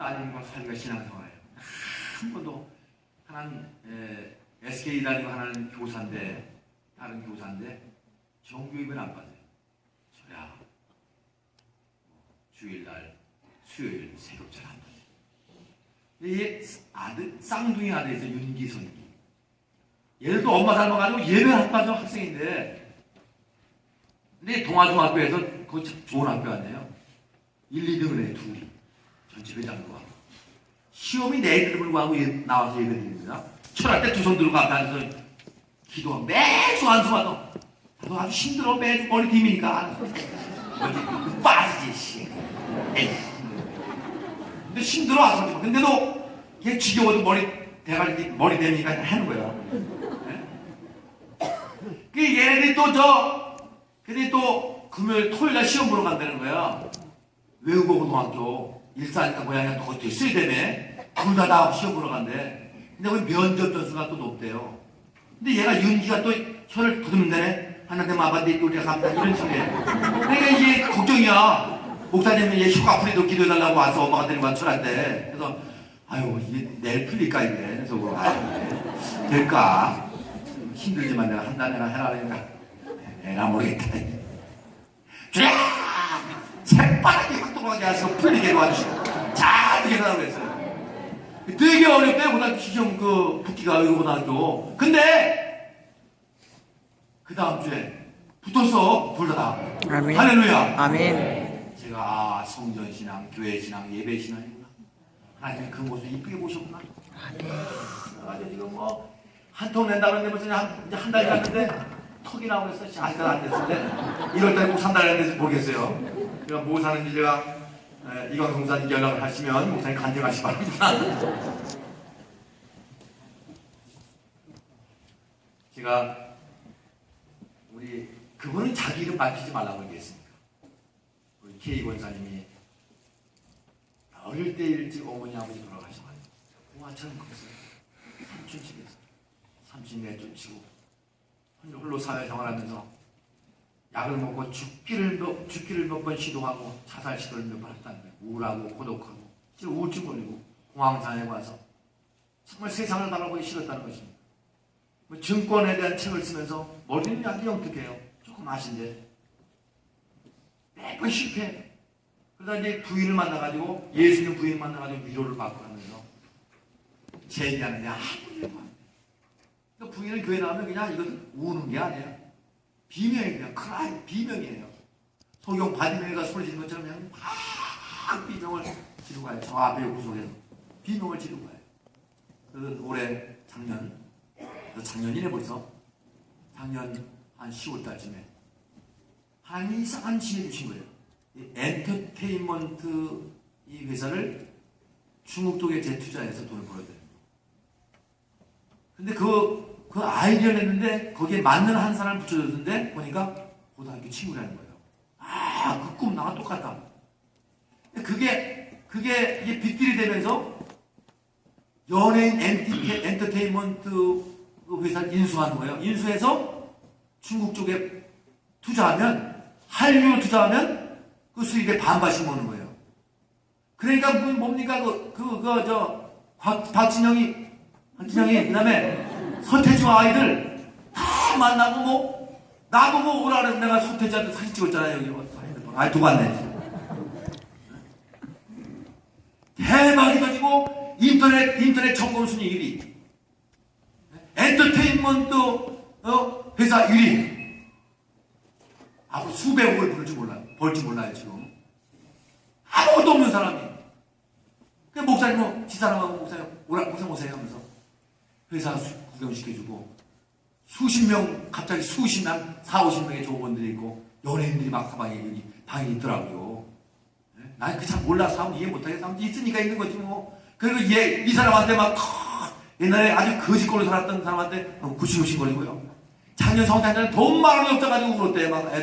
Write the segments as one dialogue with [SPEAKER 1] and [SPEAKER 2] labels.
[SPEAKER 1] 따님과 살기가 신앙생활이에요. 한 번도 하나는 SK 다니고 하나는 교사인데 다른 교사인데 정규입을 안 받아요. 저야 주일날 수요일 새벽잘 안 받아요. 이 아들 쌍둥이 아들이 있어요. 윤기선이. 얘도 엄마 닮아가지고 얘는 학과죠. 학생인데 근데 동아중학교에서 그거 참 좋은 학교 아니에요. 1, 2등을 해 둘이. 전체 회장도 하고 시험이 내일을 불구하고 나와서 예배를 드립니다. 철학 때 두 손 들고 앞에 앉아서 기도하고 매주 안수하도 나도 아주 힘들어. 매주 머리 디미니까 어디 빠지지 씨. 에이. 근데 힘들어 와서 근데도 걔 지겨워도 머리 대니까 하는 거예요. 그 얘네들이 근데 또 금요일 토요일날 시험 보러 간다는 거야. 외국어고등학교 일산이니까 고향이 또 거기 있어야 되네. 둘 다 시험 보러 간대. 근데 그 면접 점수가 또 높대요. 근데 얘가 윤기가 또 혀를 부드는데 하나님 아버지 우리가 갑니다 이런 식이에요. 그러니까 이게 걱정이야. 목사님은 얘 혀가 아프리도 기도해달라고 와서 엄마가 데리고 간 철한테. 그래서 아유 이게 내일 풀릴까 이게. 그래서 될까? 힘들지만 내가 한다네나 해라 그러니까 에라 모르겠다. 쫙 새바닥이 확 돌아가게 하시고 풀리게 도와주시고 잘 되겠다고 했어요. 되게 어렵대요. 고등학교 시험 붙기가 고등학교. 근데 그 다음 주에 붙었어. 둘 다.
[SPEAKER 2] 아멘.
[SPEAKER 1] 할렐루야.
[SPEAKER 2] 아멘.
[SPEAKER 1] 제가 성전신앙, 교회신앙, 예배신앙이구나. 하나님이 그 모습 이쁘게 보셨구나. 그래가지고 지금 한 통 낸다는데 벌써 이제 한 달이 갔는데 턱이 나오고 있어. 아직도 안 됐는데 1월달에 꼭 3달 했는지 모르겠어요. 제가 뭐 사는지 제가 이광 목사님 연락을 하시면 목사님 간증하시기 바랍니다. 제가 그분은 자기 이름 밝히지 말라고 얘기했습니다. 우리 K 권사님이 어릴 때 일찍 어머니 아버지 돌아가셔가지고 공화처럼 컸어요. 삼촌 집에서 삼촌이 내쫓치고 홀로 사회생활하면서 약을 먹고 죽기를 몇 번 시도하고 자살 시도를 몇 번 했다는 거예요. 우울하고 고독하고 지금 우울증 걸리고 공황장애 와서 정말 세상을 바라보기 싫었다는 것입니다. 증권에 대한 책을 쓰면서 머리는 아주 영특해요. 조금 아신데 매번 실패. 그러다 이제 부인을 만나가지고 예수님 부인을 만나가지고 위로를 받고 하면서 제기하는데 아무리 해도 안 돼. 그러니까 부인은 교회 나오면 그냥 이것은 우는 게 아니야. 비명이 그냥 크라이 비명이에요. 소경 바디명이가 소리 지르는 것처럼 그냥 막 비명을 지르고 가요. 저 앞에 구석에서 비명을 지르고 가요. 그래서 올해 작년이네 벌써. 작년 한 10월달쯤에 하나님이 이상한 지혜 주신 거예요. 이 엔터테인먼트 이 회사를 중국 쪽에 재투자해서 돈을 벌어야 돼요. 근데 그 아이디어를 했는데 거기에 맞는 한 사람을 붙여줬는데 보니까 고등학교 친구라는 거예요. 그 꿈 나와 똑같다. 그게 이게 빅딜이 되면서 연예인 엔터테인먼트 회사를 인수하는 거예요. 인수해서 중국 쪽에 투자하면 한류로 투자하면 그 수익의 반반씩 먹는 거예요. 그러니까 뭡니까 박진영이 그다음에 서태지와 아이들 다 만나고 나보고 오라 그래서 내가 서태지한테 사진 찍었잖아요. 여기 핸드폰. 두고 왔네. 대박이 터지고 인터넷 점검 순위 1위. 엔터테인먼트 회사 1위. 앞으로 수백억을 벌지 몰라요 지금. 아무것도 없는 사람이. 그 목사님 지사람하고 목사님 오세요 하면서 회사 구경시켜주고 갑자기 수십명 40~50명의 조원들이 있고 연예인들이 막 방에 있더라고요. 난 그 참 몰라서 이해 못하겠어. 있으니까 있는 거지 뭐. 그리고 이 사람한테 막 옛날에 아주 거짓골로 살았던 사람한테 구실구실거리고요. 작년 성탄절에 돈 10,000원이 없어가지고 울었대. 막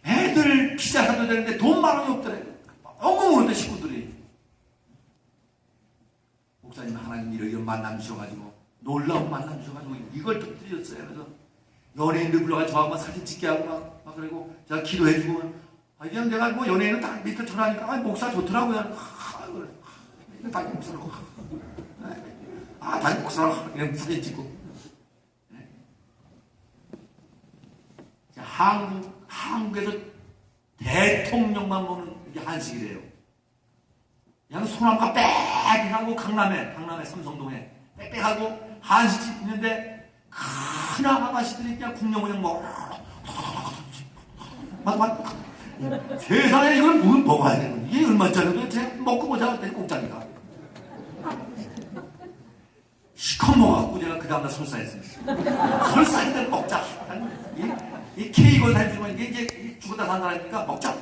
[SPEAKER 1] 애들 피자 사도 되는데 돈 10,000원이 없더래. 엉엉 울었대 식구들이. 목사님 하나님 이런 만남 주셔가지고 놀라운 만남 주셔가지고 이걸 터뜨렸어요. 그래서 연예인들 불러가지고 저하고 사진 찍게 하고 막 그러고 제가 기도해주고 그냥 내가 연예인은 딱 밑에 전화하니까 목사 좋더라고요. 담임 목사라고. 아, 담임 목사라고. 그냥 사진 찍고. 한국에서 대통령만 보는 이게 한식이래요. 그냥 소나무가 빽빽하고 강남에 삼성동에 빽빽하고 한식집 있는데 큰 아가씨들이 그냥 국령을 먹어. 세상에 이걸 뭘 먹어야 되는 거야. 이게 얼마짜리인데 제가 먹고 보자 했더니 공짜니까. 시커 먹어갖고 제가 그 다음날 설사했습니다. 설사했더니 먹자. 이 케이크를 해주면 이게 죽었다 산다니까 먹자.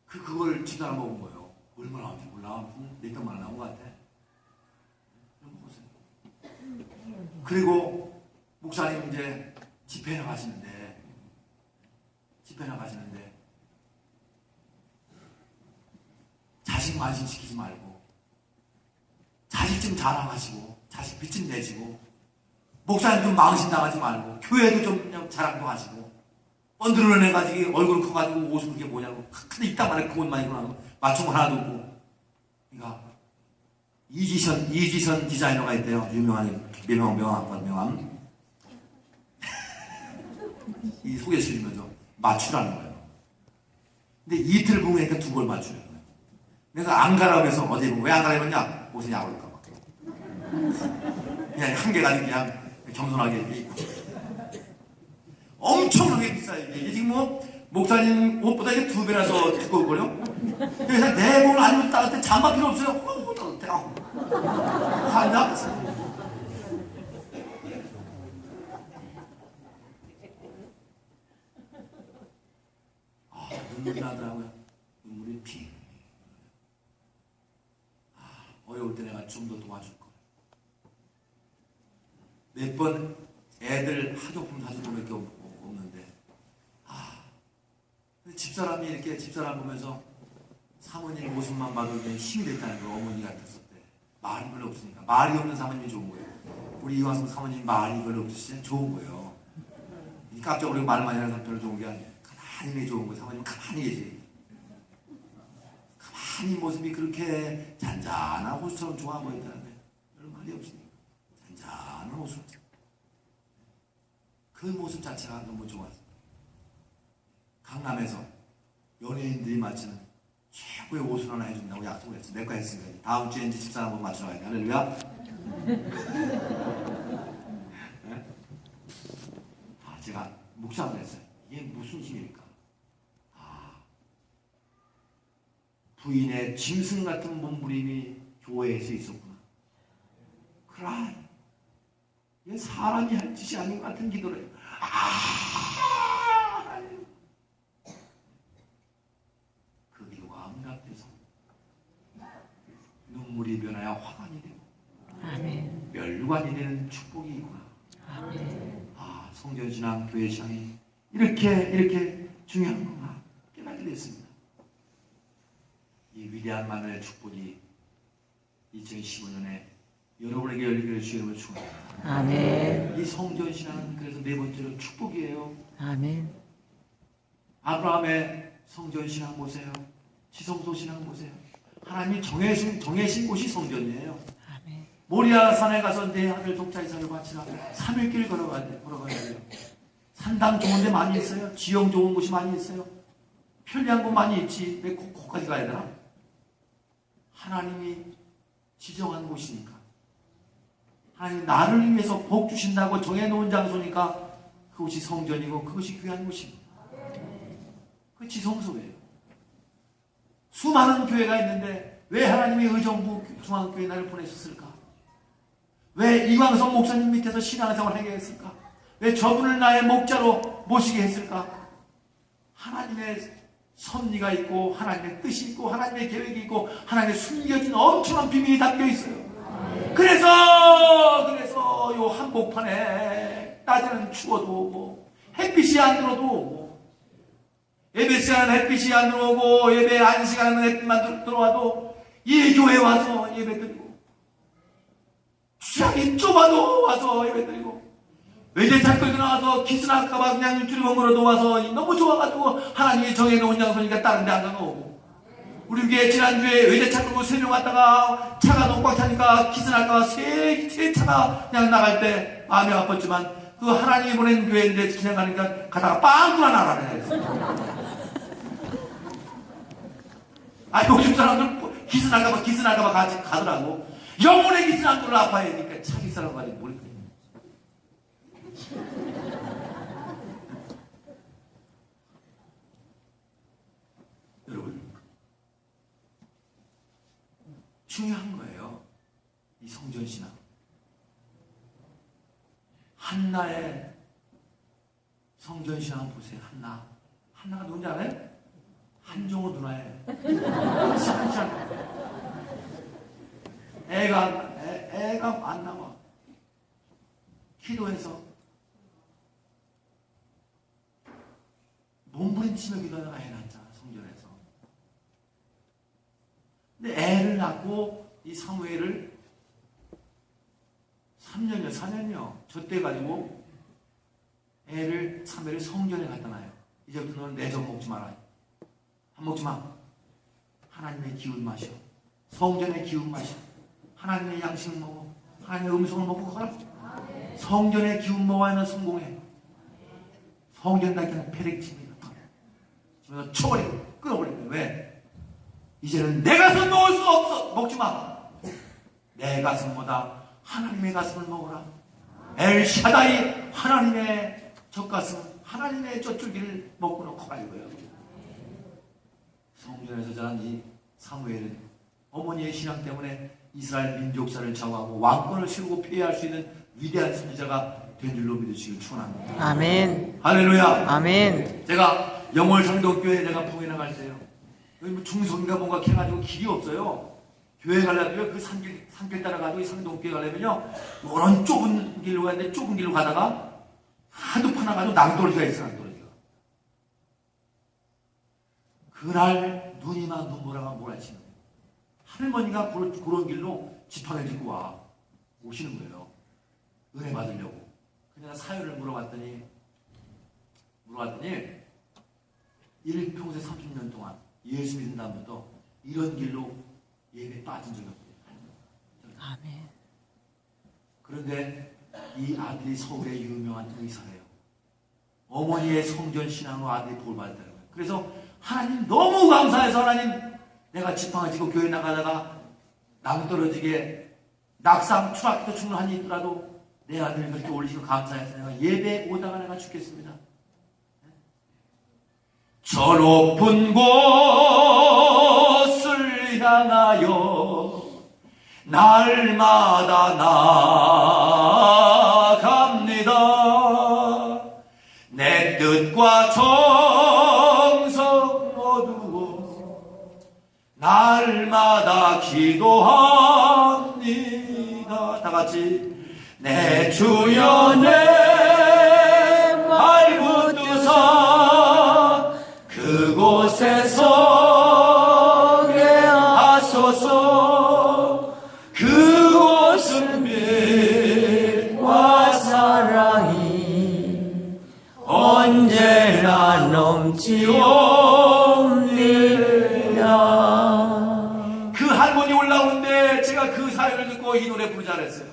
[SPEAKER 1] 그걸 집사람 먹은 거예요. 얼마나 나온지 몰라. 몇 병만 나온 것 같아. 그리고 목사님 이제 집회 나가시는데 자식 만신시키지 말고 자식 좀 자랑하시고 자식 빚 좀 내시고 목사님 좀 망신당하지 말고 교회도 좀 자랑도 하시고 번들어내가지고 얼굴 커가지고 옷을 그게 뭐냐고 근데 이따만해 그 옷만 입고 나면 맞춤 하나도 없고. 그러니까 이지선 디자이너가 있대요. 명함 이 소개시키면서 맞추라는 거예요. 근데 이틀 보니까 두 벌 맞추는 거예요. 내가 안 가라고 해서 어제 왜 안 가라고 했냐? 옷에 약올까 봐. 그냥 한 개 가지고 그냥 겸손하게 입고. 엄청나게 비싸요. 이게 지금 목사님 옷보다 이게 2배나 더 두꺼울걸요? 그래서 내 몸을 안 입고 따뜻해. 잠바 필요 없어요. 따뜻해. 화나? 눈물이 나더라고요. 눈물이 핑. 어려울 때 내가 좀 더 도와줄 거. 몇 번 애들 학용품 사줄 것밖에 없는데, 집사람이 이렇게 집사람 보면서 사모님 모습만 봐도 힘이 됐다는 거 어머니 같았을 때 말이 별로 없으니까 말이 없는 사모님이 좋은 거예요. 우리 이광성 사모님 말이 별로 없으시면 좋은 거예요. 깜짝 놀라고 말 많이 하는 사람 별로 좋은 게 아니에요. 가만히 좋은 거예요. 사모님 가만히 계세요. 가만히 모습이 그렇게 잔잔한 호수처럼 좋아 보인다는데 별로 말이 없으니까 잔잔한 호수. 그 모습 자체가 너무 좋았어요. 강남에서 연예인들이 맞추는 최고의 옷을 하나 해준다고 약속을 했어요. 내거 했으니까 다음 주에 이제 집사람 한번 맞추러 가야 돼. 할렐루야. 네? 제가 묵상을 했어요. 이게 무슨 힘일까? 부인의 짐승 같은 몸부림이 교회에서 있었구나. 그래. 이게 사람이 할 짓이 아닌 것 같은 기도를 해요. 그 기도가 응답돼서 눈물이 변하여 화관이 되고 아멘. 멸관이 되는 축복이 있구나. 아멘. 성전신앙, 교회신앙이 이렇게 중요한 거구나 깨닫게 됐습니다. 이 위대한 만나의 축복이 2015년에 여러분에게 열리기를 주님을 축원합니다. 아멘. 이 성전신앙은 그래서 네 번째로 축복이에요. 아멘. 아브라함의 성전신앙 보세요. 지성소신앙 보세요. 하나님이 정해신 곳이 성전이에요. 아멘. 모리아 산에 가서 내 아들 독자 이삭을 바치라. 3일 길 걸어가야 돼요. 산당 좋은 데 많이 있어요. 지형 좋은 곳이 많이 있어요. 편리한 곳 많이 있지. 왜 거기까지 가야 되나? 하나님이 지정한 곳이니까. 하나님 나를 위해서 복 주신다고 정해놓은 장소니까 그곳이 성전이고 그것이 귀한 곳입니다. 그 지성소예요. 수많은 교회가 있는데 왜 하나님이 의정부 중앙교회 나를 보내셨을까? 왜 이광성 목사님 밑에서 신앙생활을 하게 했을까? 왜 저분을 나의 목자로 모시게 했을까? 하나님의 섭리가 있고 하나님의 뜻이 있고 하나님의 계획이 있고 하나님의 숨겨진 엄청난 비밀이 담겨 있어요. 그래서 요 한복판에 낮에는 추워도 오고 햇빛이 안 들어도 오고 예배 시간은 햇빛이 안 들어오고 예배 1시간은 햇빛만 들어와도 이 교회 와서 예배 드리고 주장이 좁아도 와서 예배 드리고 외제차 끌고 나와서 기스나 할까봐 그냥 두리번거려도 와서 너무 좋아가지고 하나님이 정해놓은 장소니까 다른 데 안 가고 우리 교회 지난주에 의자차 끌고 3명 왔다가 차가 너무 꽉 차니까 기선할까 세 차가 그냥 나갈 때 마음이 아팠지만 그 하나님이 보낸 교회인데 그냥 가니까 가다가 빵꾸나 나가네. 아니 요즘 사람들 기선할까봐 같이 가더라고. 영혼의 기선 안 끌어 아파야 되니까 차기 사람 가지고 모르겠네. 여러분 중요한 거예요. 이 성전신앙. 한나의 성전신앙 보세요. 한나가 누군지 알아요? 한종호 누나예요. 애가 안 나와. 기도해서 몸부림치며 기도하다가 애 낳잖아, 성전에서. 근데 애를 낳고 이 사무엘을 4년이요. 저때 가지고 애를 사무엘을 성전에 갖다 놔요. 이제부터 너는 내 젖 먹지 마라. 안 먹지 마. 하나님의 기운 마셔. 성전의 기운 마셔. 하나님의 양식 먹어. 하나님의 음성을 먹고 가라. 성전의 기운 먹어야만 성공해. 성전 닦이는 패렉칩니다. 그래서 쳐버리고 끊어버리고. 왜? 이제는 내 가슴 먹을 수 없어. 먹지 마. 내 가슴보다 하나님의 가슴을 먹어라. 엘샤다이 하나님의 젖가슴, 하나님의 젖줄기를 먹고 놓고 가려고요. 성전에서 자란 이 사무엘은 어머니의 신앙 때문에 이스라엘 민족사를 좌우하고 왕권을 세우고 폐해할 수 있는 위대한 선지자가 된 줄로 믿으시길 축원합니다.
[SPEAKER 2] 아멘.
[SPEAKER 1] 할렐루야.
[SPEAKER 2] 아멘.
[SPEAKER 1] 제가 영월 성덕교회 내가 부에 나갈 때요. 여기 뭐 중성인가 뭔가 해가지고 길이 없어요. 교회 가려면요, 그 산길 따라가지고 이 상동교회 가려면요, 이런 좁은 길로 가는데 좁은 길로 가다가 하도 파나가지고 낭떠러지가 있어, 낭떠러지가. 그날 눈이 막 눈보라가 몰아치는 거예요. 할머니가 그런 길로 지팡이를 짚고 오시는 거예요. 은혜 받으려고. 그냥 사연을 물어봤더니 일평생 30년 동안 예수 믿는 다음부터 이런 길로 예배 빠진 적이 없대요.
[SPEAKER 2] 아멘.
[SPEAKER 1] 그런데 이 아들이 서울의 유명한 의사예요. 어머니의 성전 신앙으로 아들이 볼 받았다는 거예요. 그래서 하나님 너무 감사해서 하나님 내가 지팡이 짚고 교회 나가다가 낭떠러지게 낙상 추락해서 죽는 한이 있더라도 내 아들을 그렇게 올리시고 감사해서 내가 예배 오다가 내가 죽겠습니다. 저 높은 곳을 향하여 날마다 나아갑니다. 내 뜻과 정성 거두어 날마다 기도합니다. 다같이 내 주여 내 발붙드사 그곳에서 게 하소서. 그곳은 빛과
[SPEAKER 2] 사랑이 언제나 넘치옵니다.
[SPEAKER 1] 그 할머니 올라오는데 제가 그 사연을 듣고 이 노래 부르자 그랬어요.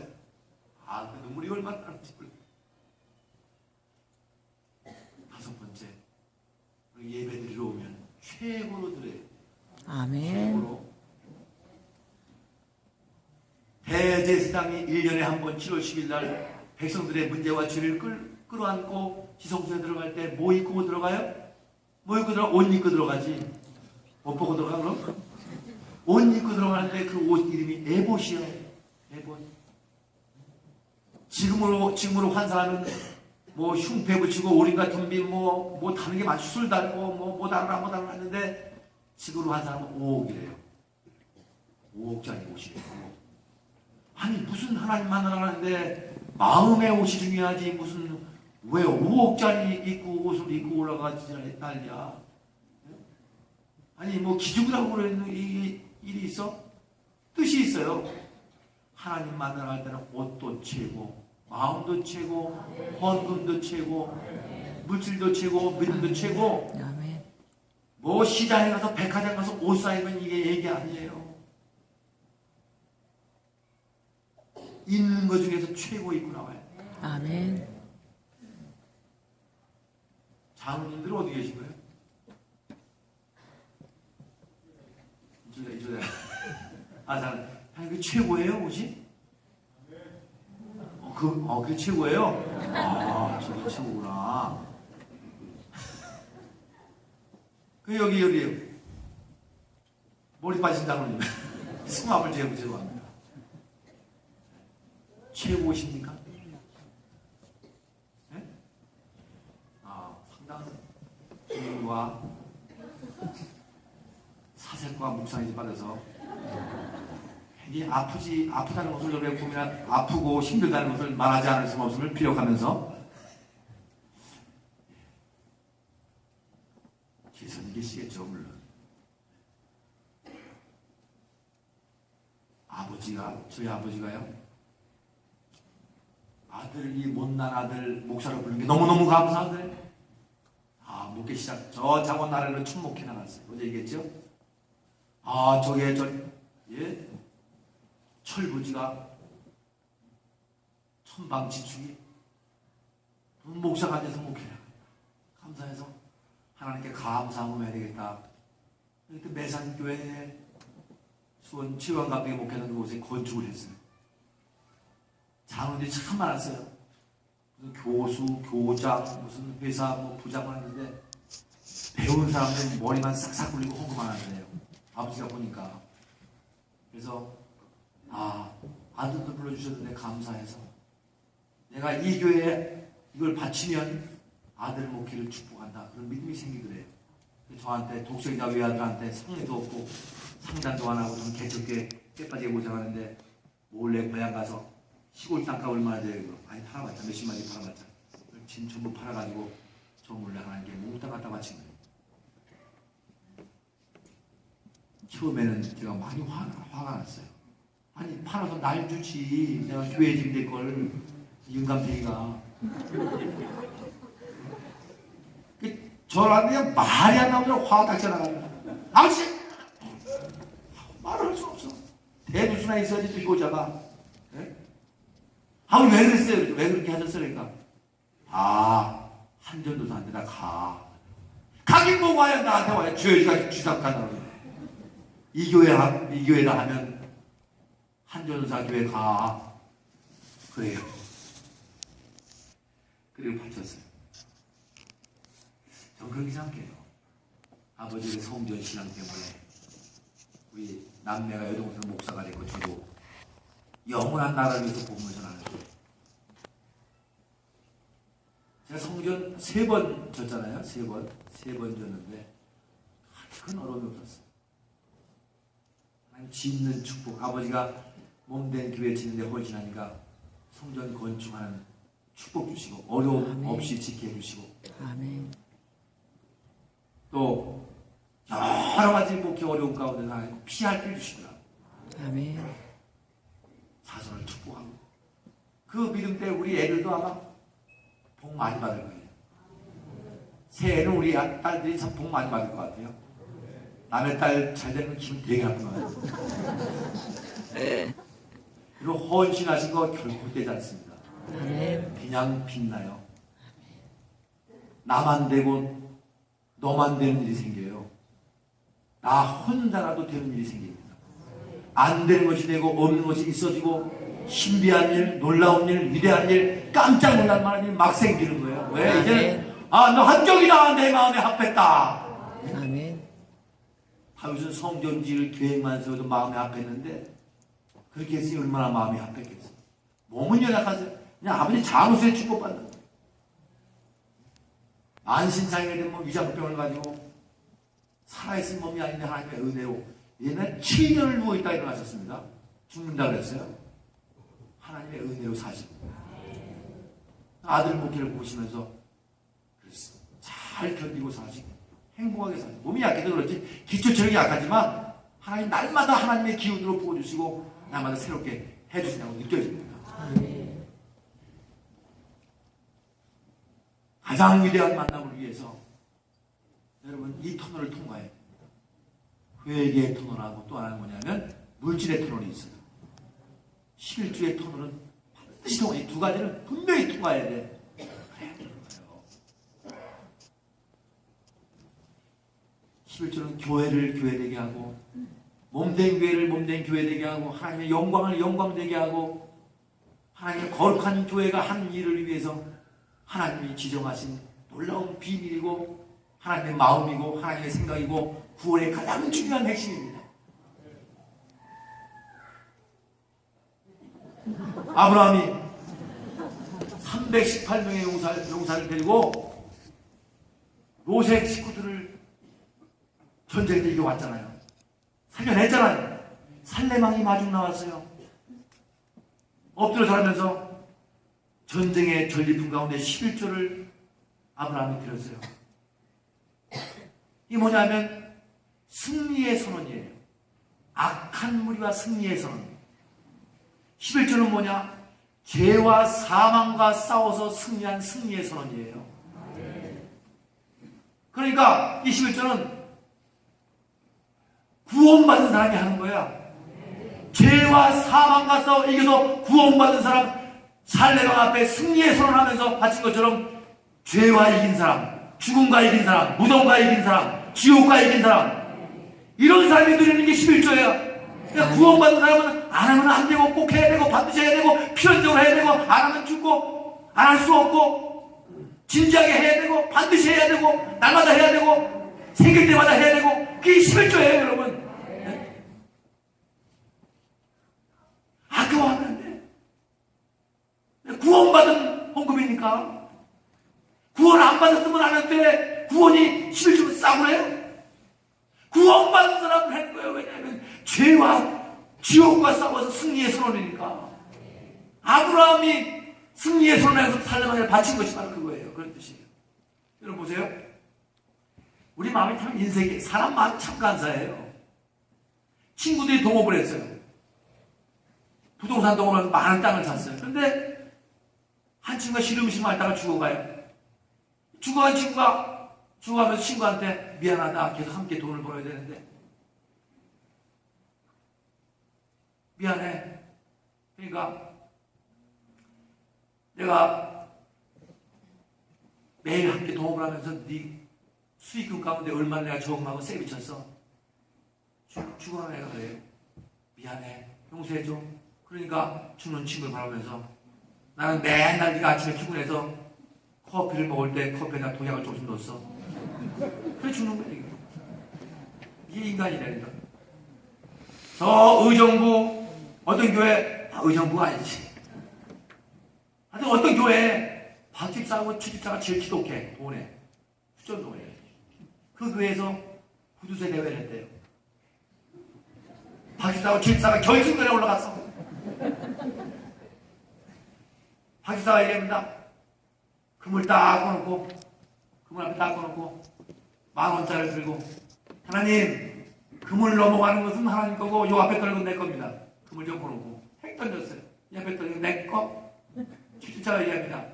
[SPEAKER 1] 그 눈물이 얼마나 나는지 몰라요. 다섯 번째, 예배 드리러 오면 최고로 드려요.
[SPEAKER 2] 아멘.
[SPEAKER 1] 최고로. 대제사장이 1년에 한 번 7월 10일 날 백성들의 문제와 죄를 끌어안고 지성소에 들어갈 때 뭐 입고 들어가요? 뭐 입고 들어가? 옷 입고 들어가지. 옷 보고 들어가 그럼? 옷 입고 들어가는데 그 옷 이름이 에봇이에요. 에봇. 지금으로 환산하면 뭐 흉패 붙이고 오링과 덤빈 뭐 다른 게 많이 술 달고 뭐 다르나 하는데 지금으로 환산하면 5억이래요. 5억짜리 옷이래요. 아니 무슨 하나님 만나라는데 마음의 옷이 중요하지 무슨 왜 5억짜리 입고 옷을 입고 올라가지 난리야. 아니 뭐 기죽으라고 그러는 일이 있어? 뜻이 있어요. 하나님 만나러 갈 때는 옷도 채고 마음도 채고 헌금도 채고 물질도 채고 믿음도 채고
[SPEAKER 2] 아멘.
[SPEAKER 1] 뭐 시장에 가서 백화점 가서 옷 사입으면 이게 얘기 아니에요. 있는 것 중에서 최고 입고 나와요.
[SPEAKER 2] 아멘.
[SPEAKER 1] 장로님들 어디 계신 거예요? 이쪽에. 그 최고예요, 옷이? 그게 최고예요? 아, 저게 최고구나. 여기요. 머리 빠진 장로님. 승합을 제거합니다. 최고십니까? 네? 상당한 기능과 사색과 묵상이 빠져서 괜히 아프다는 것을 왜 보면 아프고 힘들다는 것을 말하지 않을 수 없음을 피력하면서 계속 계시겠죠, 물론. 저희 아버지가요, 아들이 못난 아들 목사로 부르는 게 너무너무 감사한데, 목회 시작, 저 장원 나라로 춘목해 나갔어요. 어제 얘기했죠? 철부지가 천방지축이 목사가 돼서 목회를 감사해서 하나님께 감사하고 해야 되겠다. 그때 매산교회에 수원 치유관감독에 목회하는 곳에 건축을 했어요. 장원들이 참 많았어요. 무슨 교수, 교장, 무슨 회사 부장을 하는데 배운 사람들 머리만 싹싹 굴리고 홍보만 하는데요. 아버지가 보니까. 그래서 아들도 불러주셨는데 감사해서 내가 이 교회에 이걸 바치면 아들 목회를 축복한다. 그런 믿음이 생기더래요. 저한테 독서이자 외아들한테 상례도 없고 상담도 안 하고 좀 개척교회 깨빠지게 고생하는데 몰래 고향 가서 시골 땅값 얼마나 돼요? 팔아봤자 몇십만 원 팔아봤자 짐 전부 팔아가지고 저 몰래 하나님께 몽땅 갖다 바친 거예요. 처음에는 제가 많이 화가 났어요. 팔아서 날 주지. 내가 교회 짐 될 걸 윤감탱이가. 저랑 그냥 말이 안 나오면 화가 딱 전화가요. 아버지! 말을 할 수 없어. 대두수나 있어야지 또 효자가. 네? 왜 그랬어요? 왜 그렇게 하셨어요? 그러니까. 한전도사한테 나 가. 가긴 뭐 와야 나한테 와야 주여지가 쥐삭하다고. 이 교회라 하면 한전도사 교회 가. 그래요. 그리고 바쳤어요. 전 그렇게 생각해요. 아버지의 성전 신앙 때문에 우리 남매가 여동생 목사가 됐고 저도 영원한 나라를 위해서 복음을 전하는 거예요. 제가 성전 3번 졌잖아요. 3번 졌는데 큰 어려움이 없었어요. 하나님 짓는 축복. 아버지가 몸된 교회 짓는데 헌신하니까 성전 건축하는 축복 주시고 어려움
[SPEAKER 2] 아멘.
[SPEAKER 1] 없이 지켜 주시고
[SPEAKER 2] 아멘.
[SPEAKER 1] 또 여러 가지 목회 어려운 가운데 하나님 피할 길 주시더라.
[SPEAKER 2] 아멘.
[SPEAKER 1] 자손을 축복하고 그 믿음 때문에 우리 애들도 아마 복 많이 받을 거예요. 새해에는 우리 딸들이 참 복 많이 받을 것 같아요. 남의 딸 잘 되는 기분 되게 나쁜 것 같아요. 그리고 헌신하신 거 결코 되지 않습니다.
[SPEAKER 2] 아멘.
[SPEAKER 1] 그냥 빛나요. 나만 되고 너만 되는 일이 생겨요. 나 혼자라도 되는 일이 생깁니다. 안 되는 것이 되고 없는 것이 있어지고 신비한 일, 놀라운 일, 위대한 일, 깜짝 놀랄 만한 일 막 생기는 거예요. 왜? 이제 너 한쪽이다. 내 마음에 합했다.
[SPEAKER 2] 아멘.
[SPEAKER 1] 다윗은 성전지를 계획만 세워도 마음에 합했는데 그렇게 했으니 얼마나 마음이 합했겠어요. 몸은 연약하세요. 그냥 아버지 장수에 축복받는 거예요. 만신창이가 된 위장병을 가지고 살아있은 몸이 아닌데 하나님의 은혜로 옛날에 7년을 누워있다 일어나셨습니다. 죽는다 그랬어요. 하나님의 은혜로 사시고 아들 목회를 보시면서 잘 견디고 사시고 행복하게 사시고 몸이 약해서 그렇지 기초 체력이 약하지만 하나님 날마다 하나님의 기운으로 부어주시고 날마다 새롭게 해주신다고 느껴집니다. 가장 위대한 만남을 위해서 여러분 이 터널을 통과해야 돼요. 회개의 터널하고 또 하나는 뭐냐면 물질의 터널이 있어요. 11조의 터널은 반드시 통과. 이 두 가지는 분명히 통과해야 돼. 그래야 되는 거예요. 11조는 교회를 교회되게 하고 몸된 교회를 몸된 교회되게 하고 하나님의 영광을 영광되게 하고 하나님의 거룩한 교회가 하는 일을 위해서 하나님이 지정하신 놀라운 비밀이고 하나님의 마음이고 하나님의 생각이고 구원의 가장 중요한 핵심입니다. 아브라함이 318명의 용사를 데리고 롯의 식구들을 전쟁에 이겨왔잖아요. 살려냈잖아요. 살레망이 마중 나왔어요. 엎드려 절하면서 전쟁의 전리품 가운데 11조를 아브라함이 드렸어요. 이게 뭐냐면 승리의 선언이에요. 악한 무리와 승리의 선언. 11조는 뭐냐? 죄와 사망과 싸워서 승리한 승리의 선언이에요. 그러니까 이 11조는 구원받은 사람이 하는 거야. 죄와 사망과 싸워 이겨서 구원받은 사람, 살레방 앞에 승리의 선언하면서 바친 것처럼 죄와 이긴 사람, 죽음과 이긴 사람, 무덤과 이긴 사람, 지옥과 이긴 사람, 이런 사람이 누리는 게 11조예요. 그러니까 구원받은 사람은 안 하면 안 되고 꼭 해야 되고 반드시 해야 되고 필연적으로 해야 되고 안 하면 죽고 안 할 수 없고 진지하게 해야 되고 반드시 해야 되고 날마다 해야 되고 생길 때마다 해야 되고 그게 11조예요 여러분. 아까워하면 안 돼. 구원받은 헌금이니까. 구원 안 받았으면 안 하는데 구원이 11조면 싸구려요? 구원받은 사람은 하는 거예요. 왜냐하면 죄와 지옥과 싸워서 승리의 선언이니까. 아브라함이 승리의 선언에서 살레망을 바친 것이 바로 그거예요. 그런 뜻이에요. 여러분 보세요. 우리 마음이 참 인생이 사람 마음이 참 간사해요. 친구들이 동업을 했어요. 부동산 동업을 많은 땅을 샀어요. 그런데 한 친구가 시름시름 앓다가 죽어가요. 죽어간 친구가 죽어가면서 친구한테 미안하다. 계속 함께 돈을 벌어야 되는데 미안해. 그러니까 내가 매일 함께 동업을 하면서 네 수익금 가운데 얼마나 내가 저금하고 세비 쳤어. 죽어간 애가 그래요. 미안해. 용서해줘. 그러니까 죽는 친구를 바라보면서 나는 맨날 네가 아침에 출근해서 커피를 먹을 때 커피에다 독약을 조금 넣었어. 그래 죽는 거야. 이게 인간이라니까. 저 의정부 어떤 교회, 의정부가 아니지. 하여튼 어떤 교회에 박집사하고 추집사가 제일 지독해. 돈에. 수전동에. 그 교회에서 구두쇠 대회를 했대요. 박집사하고 추집사가 결승전에 올라갔어. 박집사가 얘기합니다. 금을 딱 꺼놓고, 금을 앞에 딱 꺼놓고, 10,000원짜리를 들고, 하나님, 금을 넘어가는 것은 하나님 거고, 요 앞에 떨고 내 겁니다. 금을 좀 꺼놓고, 핵 던졌어요. 이 앞에 떨고 내 거. 추집사가 얘기합니다.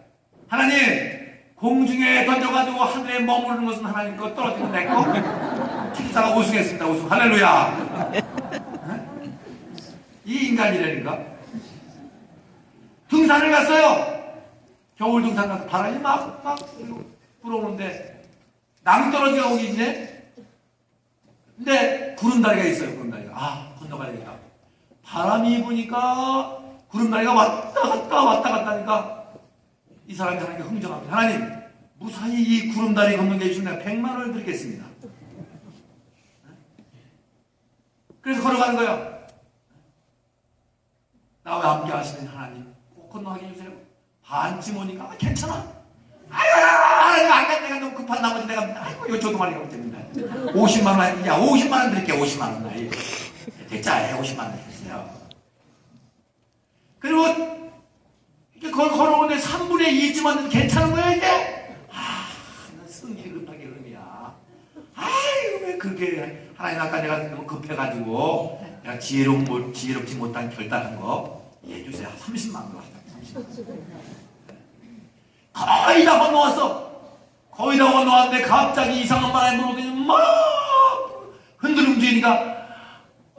[SPEAKER 1] 하나님, 공중에 던져가지고 하늘에 머무르는 것은 하나님 거, 떨어지는 내 거. 추집사가 우승했습니다. 우승. 할렐루야. 이 인간이라니까. 등산을 갔어요. 겨울 등산 가서 바람이 막 불어오는데 낭떠러지가 오기 있네. 근데 구름다리가 있어요. 구름다리가. 아, 건너가야 되겠다. 바람이 부니까 구름다리가 왔다 갔다 하니까 이 사람이 하나님께 흥정합니다. 하나님, 무사히 이 구름다리 건너게 해주시면 100만 원을 드리겠습니다. 그래서 걸어가는 거예요. 나와 함께 하시는 하나님, 꼭 건너가게 해주세요. 반쯤 오니까 괜찮아. 아유, 아까 내가 너무 급한 나머지 내가 아이고 이거 조동아리 가면 됩니다. 50만 원, 야 50만 원 드릴게요. 50만 원. 대짜에 50만 원 주세요. 그리고 이렇게 걸어오는데 3분의 2쯤 왔는데 괜찮은 거야 이게? 아, 난 성질이 급하게 그러냐. 아이고 왜 그렇게 하나님 아까 내가 너무 급해가지고 내가 지혜롭지 못한 결단한 거 해주세요. 30만 원. 거의 다 건너왔어. 거의 다 건너왔는데 갑자기 이상한 바람이 불어오더니 막 흔들음지니까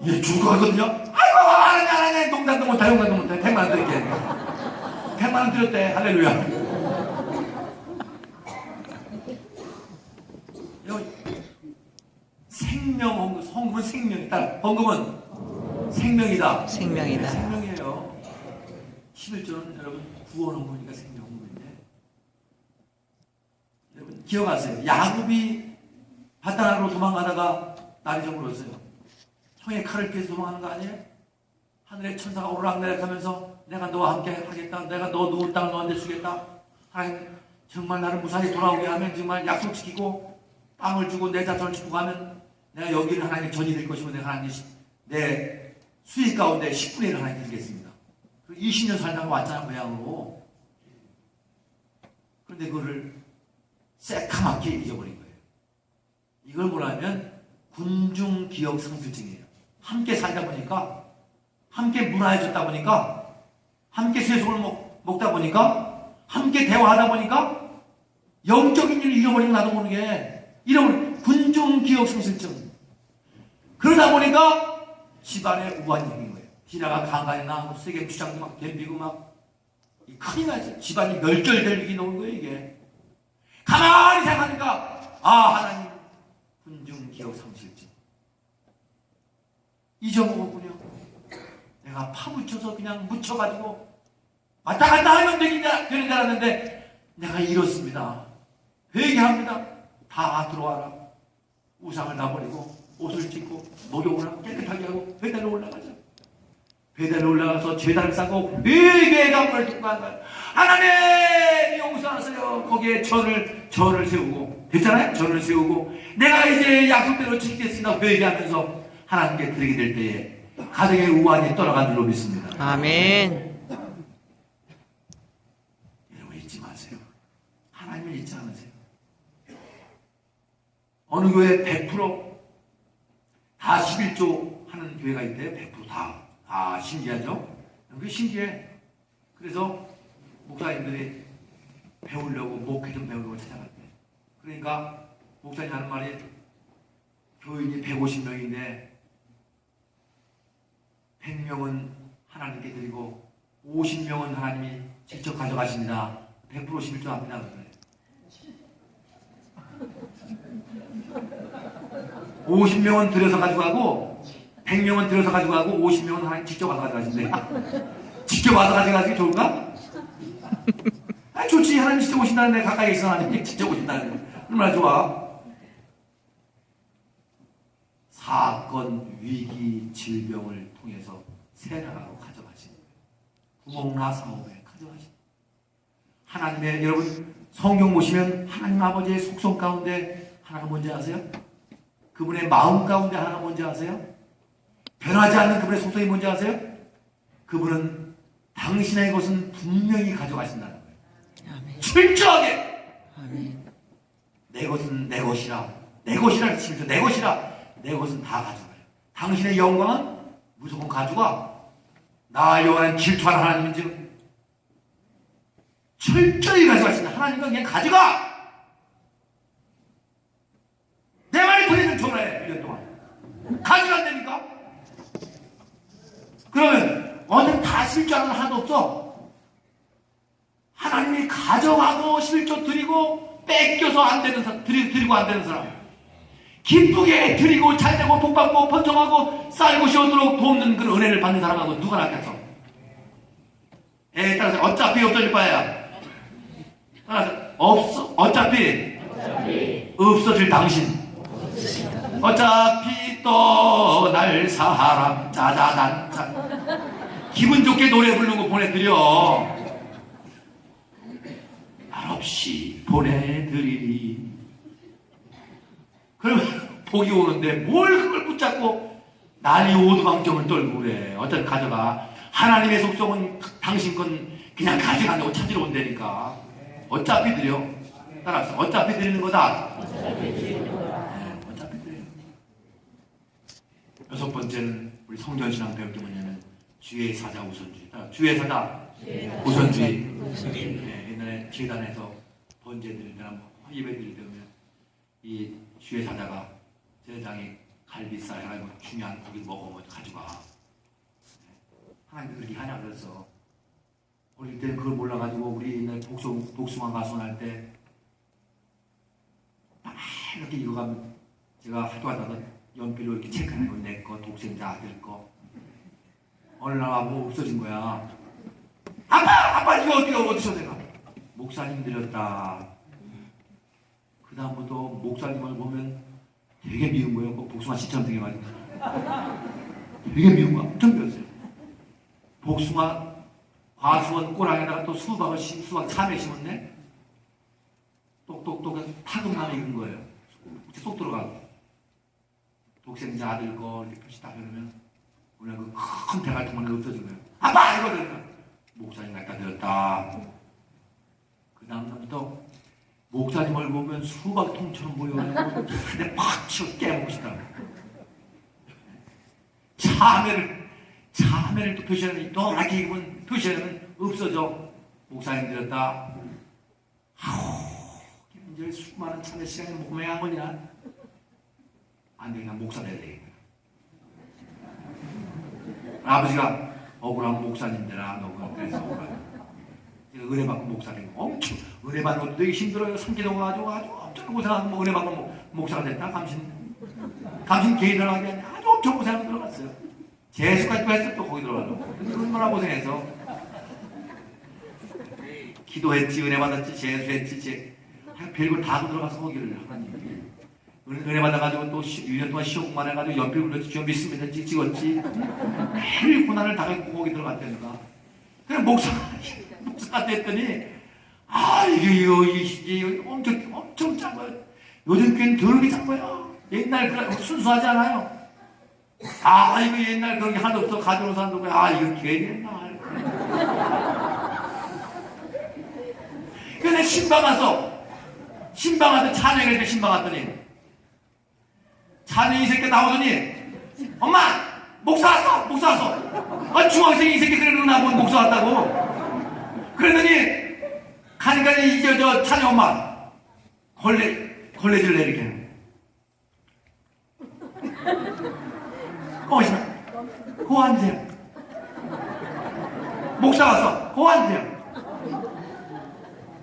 [SPEAKER 1] 얘 죽을 것 같거든요. 아이고 하나님 농담도 못해 용담도 못해 100만 원 드릴게. 100만 원 드렸대. 할렐루야. 생명 헌금은 생명이다. 헌금은 생명이다.
[SPEAKER 2] 생명이다.
[SPEAKER 1] 생명이에요. 11조는 여러분 구원 헌금이니까 생명 헌금인데 여러분 기억하세요. 야곱이 바다나로 도망가다가 날이 저물었어요. 형의 칼을 피해서 도망가는 거 아니에요? 하늘의 천사가 오르락내락하면서 내가 너와 함께 하겠다. 내가 너 누운 땅을 너한테 주겠다. 하나님 정말 나를 무사히 돌아오게 하면 정말 약속 지키고 땅을 주고 내 자손을 주고 가면 내가 여기는 하나님의 전이 될 것이고 내가 하나님 내 수익 가운데 10분의 1을 하나님 드리겠습니다. 20년 살다가 왔잖아 고향으로. 그런데 그거를 새카맣게 잊어버린 거예요. 이걸 뭐라면 군중기억 상실증이에요. 함께 살다 보니까 함께 문화해졌다 보니까 함께 세속을 먹다 보니까 함께 대화하다 보니까 영적인 일을 잃어버리고 나도 모르게 잃어버린 군중기억 상실증. 그러다 보니까 집안에 우환이 생긴 거예요. 디나가 강간이 나고 세겜 주장도 막 덤비고 막 큰일 나죠. 집안이 멸절될 일이 나온 거예요 이게. 가만히 생각하니까 하나님 군중기억 상실증 잊어먹었군요. 내가 파묻혀서 그냥 묻혀가지고 왔다 갔다 하면 되는 줄 알았는데 내가 잃었습니다. 회개합니다. 다 들어와라. 우상을 놔버리고 옷을 찢고 목욕을 하고 깨끗하게 하고 배달로 올라가자. 배달로 올라가서 제단을 쌓고 회개의 감을 듣고 한 거예요. 하나님 용서하세요. 거기에 절을 세우고 됐잖아요. 절을 세우고 내가 이제 약속대로 지키겠습니다. 회개하면서 하나님께 드리게 될 때에 가정의 우환이 떠나간 줄로 믿습니다.
[SPEAKER 2] 아멘.
[SPEAKER 1] 여러분 잊지 마세요. 하나님을 잊지 않으세요. 어느 교회 100%다 11조 하는 교회가 있대요. 100% 다. 신기하죠? 그게 신기해. 그래서 목사님들이 배우려고 목회 좀 배우려고 찾아갔대. 그러니까 목사님 하는 말이 교인이 150명인데 100명은 하나님께 드리고 50명은 하나님이 직접 가져가십니다. 100% 11조 합니다. 그래. 50명은 들여서 가져가고 100명은 들여서 가져가고 50명은 하나님 직접 와서 가져가신대. 직접 와서 가져가기 좋을까? 좋지. 하나님 직접 오신다는데 가까이 있어. 하나님 직접 오신다는데 얼마나 좋아. 사건, 위기, 질병을 통해서 새 나라로 가져가신 구멍나 사업에 가져가신 하나님의 여러분 성경 보시면 하나님 아버지의 속성 가운데 하나가 뭔지 아세요? 그분의 마음 가운데 하나가 뭔지 아세요? 변하지 않는 그분의 속성이 뭔지 아세요? 그분은 당신의 것은 분명히 가져가신다는 거예요.
[SPEAKER 2] 아멘.
[SPEAKER 1] 철저하게.
[SPEAKER 2] 아멘.
[SPEAKER 1] 내 것은 내 것이라. 내 것이라 치면서 내 것이라. 내 것은 다 가져가요. 당신의 영광은 무조건 가져가. 나 여호와는 질투하는 하나님인지 철저히 가져가신다. 하나님은 그냥 가져가. 내 말이 들리면 전화해. 1년 동안 가져간다니까. 그러면 어디 다 실조하는 하나도 없어. 하나님이 가져가고 실조 드리고 뺏겨서 안 되는 사람, 드리고 안 되는 사람, 기쁘게 드리고 잘되고 복받고 번성하고 쌀고 쉬어도록 돕는 그런 은혜를 받는 사람하고 누가 낫겠어? 따라서 어차피 없어질 바야. 어차피 없어질 당신. 어차피 떠날 사람. 짜자잔. 기분 좋게 노래 부르고 보내드려. 말 없이 보내드리리. 그러면 복이 오는데 뭘 그걸 붙잡고 난리 오두방정을 떨고 그래. 어차피 가져가. 하나님의 속성은 당신 건 그냥 가져간다고 찾으러 온다니까. 어차피 드려. 따라서 어차피 드리는 거다. 어차피 드리는 여섯 번째는 우리 성전신앙 배울 게 뭐냐면 주의 사자 우선주의. 주의 사자 우선주의. 옛날에 재단에서 번제 드릴 때나 예배드리려면 이 주의 사자가 제사장이 갈비살 해가지고 중요한 고기를 먹으면 가져가. 하나님이 그렇게 하냐 그래서 어릴 때는 그걸 몰라가지고 우리 옛날 복숭아 가수할 때 이렇게 읽어가면 제가 학교 가다가 연필로 이렇게 체크하는 거 내 거, 독생자 아들 거. 어느 날 뭐 없어진 거야. 아빠 이거 어디서 내가 목사님 드렸다. 그 다음부터 목사님을 보면 되게 미운 거예요. 그 복숭아 씨처럼 생겨가지고 되게 미운 거야. 엄청 미웠어요. 복숭아 과수원 꼬랑에다가 또 수박 참외 심었네. 똑똑똑 타금남이 익은 거예요. 쏙 들어가고 독생자 아들 거 이렇게 표시 딱 해놓으면 오늘 그 큰 대갈통만에 없어진 거예요. 아빠 이거 들었다. 목사님 갖다 드렸다. 그 다음부터 목사님을 보면 수박통처럼 보여가지고 근데 팍 치고 깨먹고 싶다. 참외를 또 표시하는 노랗게 입은 표시하면 없어져. 목사님 드렸다. 이제 수많은 참외 시간에 목매한 거냐? 안 되겠나? 목사 돼야 되겠다. 아버지가 억울한 목사님 되라. 너 그래서 제가 은혜 받고 목사 되고 엄청 은혜 받는 것도 되게 힘들어요. 삼기도 가지고 아주 엄청 고생하고 뭐 은혜 받고 목사가 됐다. 감신 개인 들어가게 아니라 아주 엄청 고생하고 들어갔어요. 재수까지 했을 또 거기 들어가려고. 얼마나 고생해서 기도했지, 은혜 받았지, 재수했지, 별걸 다 하고 들어가서 거기를 하나님이 은혜 받아가지고 또 1년 동안 시험 공부만 해가지고 연필 굴렸지, 시험 있으면 찍었지. 매일 고난을 당하고 거기 들어갔다니까. 그래 목사가 됐더니 이게 엄청 짠 거야. 요즘 교회는 더럽게 짠 거야. 옛날 그래 순수하지 않아요. 이거 옛날 그런 게 하나도 없어. 가져온 사람도 그래. 이거 교회 됐나. 그래 신방 가서 찬양할 때 신방 갔더니 자네 이 새끼 나오더니 엄마 목사 왔어. 중학생 이 새끼 그래 나보고 목사 왔다고. 그러더니 가니까 이제 저 찬양 엄마 걸레질 내리게 꼬시면 고 앉으세요. 목사 왔어. 고 앉으세요.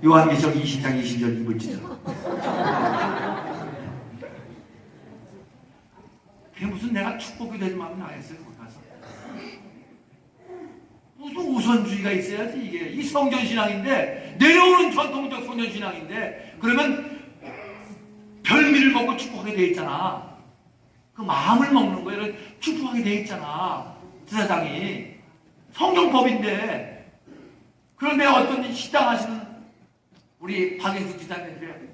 [SPEAKER 1] 요한계시록 20장 20절 입을 찢어. 그게 무슨 내가 축복이 되지 말고 나겠어요. 거기 가서 무슨 우선주의가 있어야지. 이게 이 성전신앙인데 내려오는 전통적 성전신앙인데 그러면 별미를 먹고 축복하게 돼 있잖아. 그 마음을 먹는 거예요. 축복하게 돼 있잖아. 제사장이 성경법인데. 그런데 어떤 식당 하시는 우리 박인숙 지사님들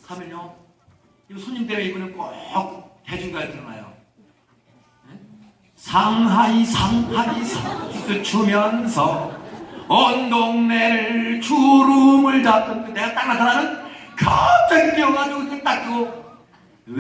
[SPEAKER 1] 가면요, 이 손님 때문에 이분은 꼭 대중가에 들어나요. 상하이 추면서 온 동네를 주름을 잡던 내가 딱 나타나면 갑자기 뛰어가지고 딱 끼고